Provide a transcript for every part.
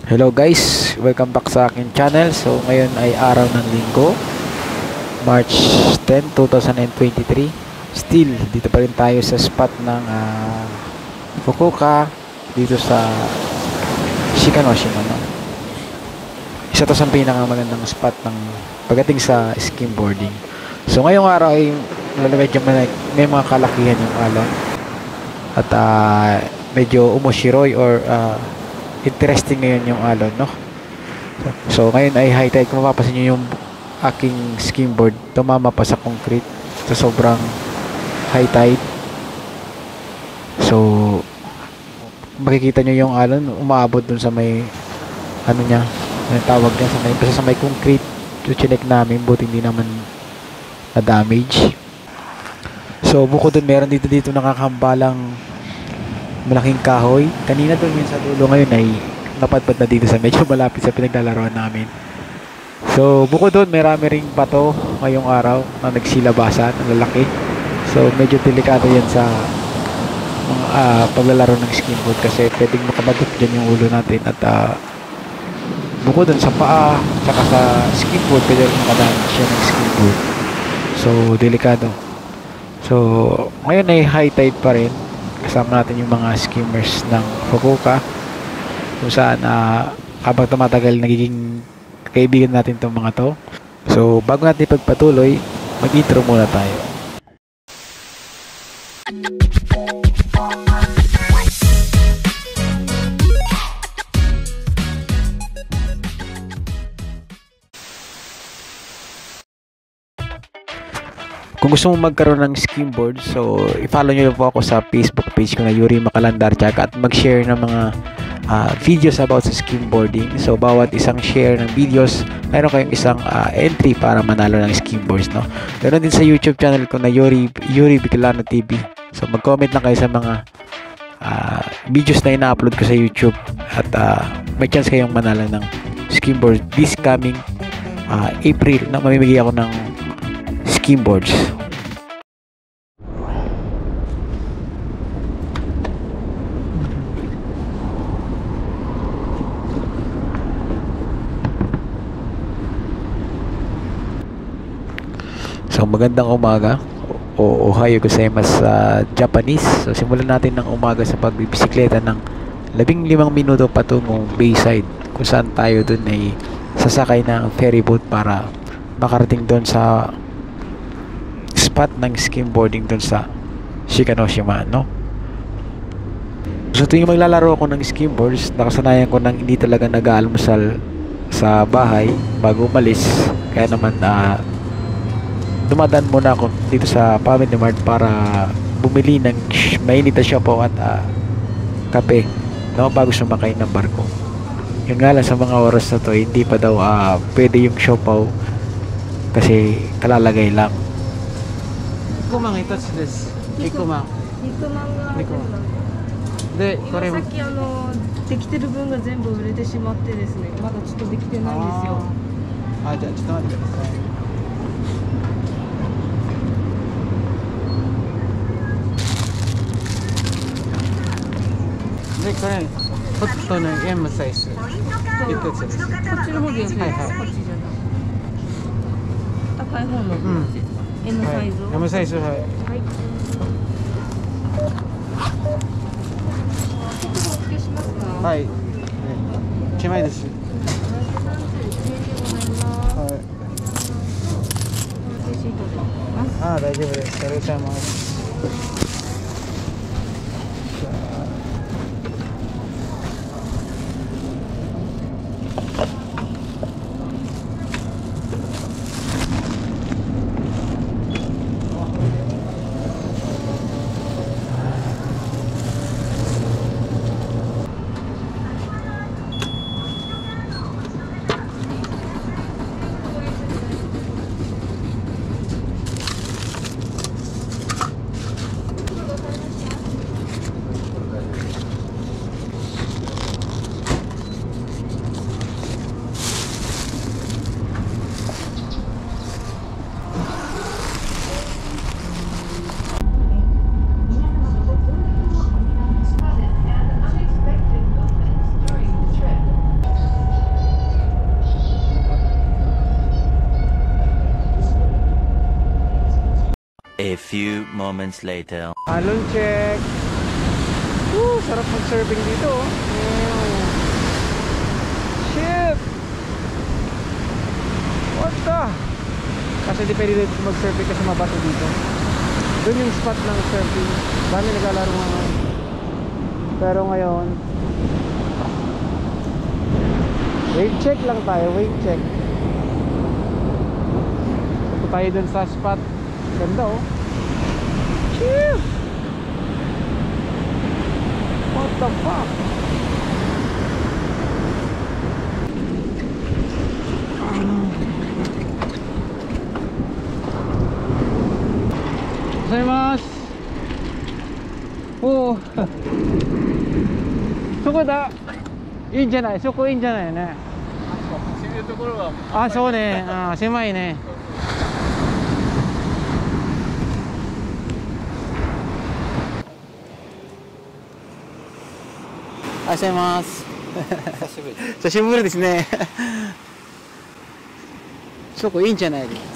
Hello guys, welcome back sa akin channel. So ngayon ay araw ng linggo, March 10, 2023. Still, dito pa rin tayo sa spot ng Fukuoka, dito sa Shikanoshima, no? Isa to sa pinakamagandang spot ng pagdating sa skimboarding. So ngayong araw ay medyo may mga kalakihan yung alon. At medyo umushiroy or interesting ngayon yung alon, no? So ngayon ay high tide. Kung mapapasin nyo yung aking skimboard, tumama pa sa concrete sa sobrang high tide. So makikita nyo yung alon umaabot dun sa may ano niya, ano tawag niya, sa may concrete. So chinek namin, buti hindi naman na damage. So bukod dun, meron dito nakakambalang malaking kahoy. Kanina doon yun sa dulo, ngayon ay napadpad na dito sa medyo malapit sa pinaglalarawan namin. So bukod doon, marami ring bato ngayong araw na nagsilabasan, ang lalaki. So medyo delikado yan sa paglalaro ng skimboard kasi pwedeng makabagot dyan yung ulo natin. At bukod doon sa paa saka sa skimboard, pwede rin makadamage siya ng skimboard. So delikado. So ngayon ay high tide pa rin. Kasama natin yung mga skimmers ng Fukuoka, kung saan habang tumatagal nagiging kaibigan natin itong mga to. So bago natin pagpatuloy, mag-intro muna tayo. Kung gusto mong magkaroon ng skimboard, so i-follow nyo po ako sa Facebook page ko na Yuri Makalandarchak at mag-share ng mga videos about sa skimboarding. So bawat isang share ng videos, mayroon kayong isang entry para manalo ng skimboards, no? Meron din sa YouTube channel ko na Yuri Bicolano TV. So mag-comment lang kayo sa mga videos na ina-upload ko sa YouTube at may chance kayong manalo ng skimboard this coming April na mamimigay ako ng skimboards. So magandang umaga o ohayo gozaimasu sa Japanese. So simulan natin ng umaga sa pagbibisikleta ng 15 minuto patungong Bayside, kung saan tayo dun ay sasakay ng ferry boat para makarating doon sa spot ng skimboarding doon sa Shikanoshima, no? So tuwing maglalaro ako ng skimboards, nakasanayan ko nang hindi talaga nag-aalmusal sa bahay bago umalis. Kaya naman dumadaan muna ako dito sa Family Mart para bumili ng mainit na siopaw at kape, no, bago sumakay ng barko. Yun nga lang, sa mga oras na to hindi pa daw pwede yung siopaw kasi kalalagay lang. 1万が1つです。1万。肉まんが肉まんで、これも。今さっきできてる分が全部売れてしまってですね、まだちょっとできてないんですよ。じゃあちょっと待ってください。で、これホットの M サイズ1つです。こっちの方で安いです。はいはいこっちじゃない。高い方のこっち。M サイズを。M サイズはい。はい。お付けしますか。はい。1枚です。はい。レシートでます。大丈夫です。ありがとうございます。A few moments later. Alon check. Sarap mag-surfing dito. Shit! What the? Kasi di pwede dito mag-surfing kasi mabato dito. Doon yung spot ng surfing. Dami naglalaro ngayon. Pero ngayon, wave check lang tayo, wave check. Punta tayo dun sa spot. Ganda oh. Chill! What the fuck? Gozaimasu. Oh. そこだ。いいんじゃない？そこいいんじゃないね。攻めるところはあ、そうね。あ、狭いね。いらっしゃいます。久しぶり。久しぶりですね。そこいいんじゃないですか。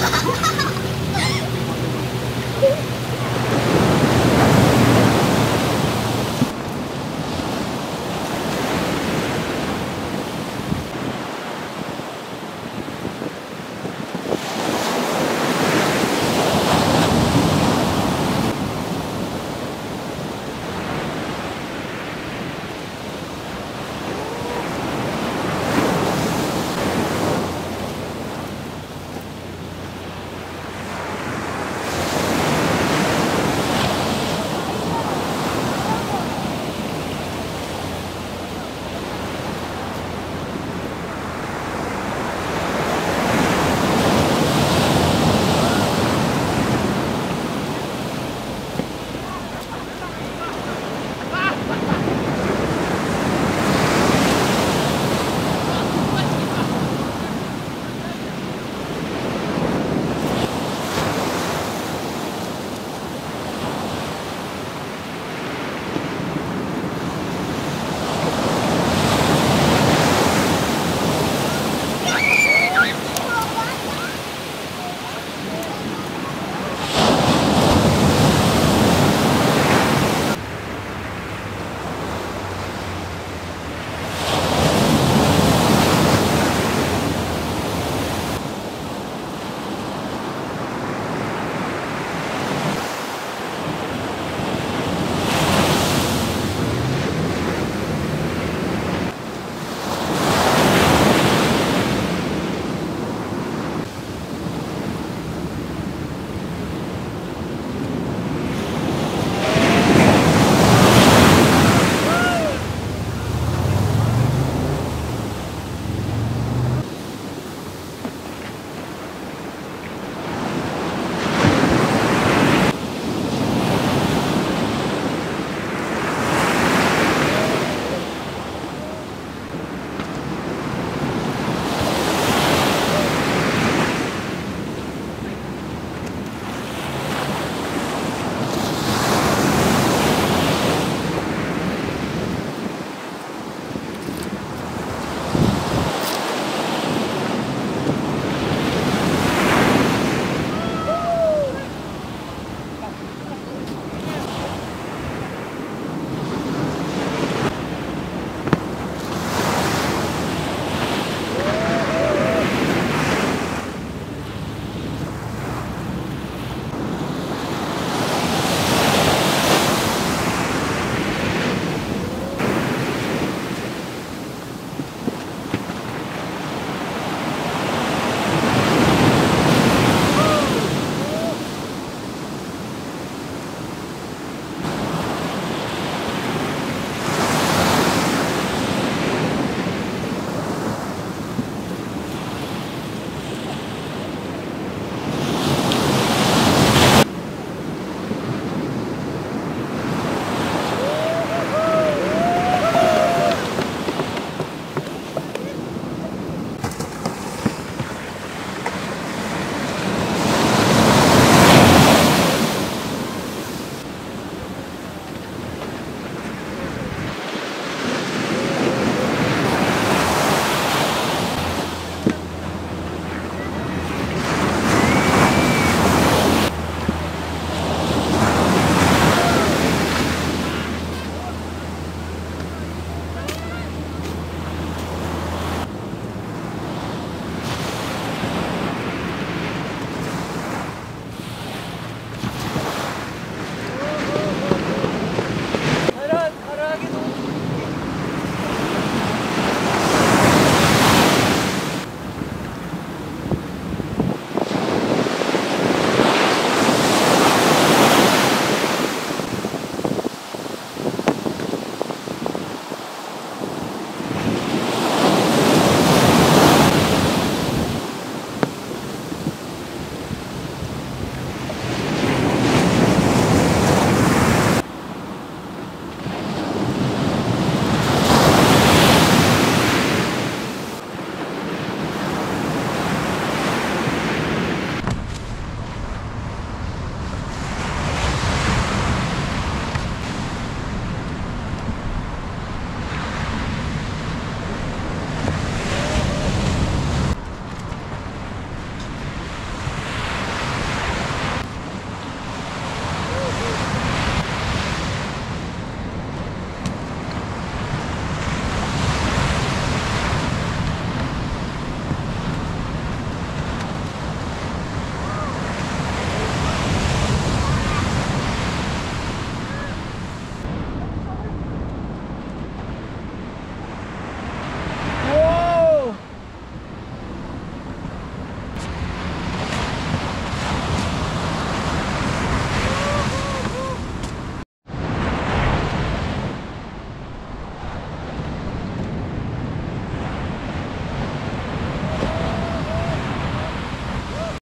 Ha ha ha!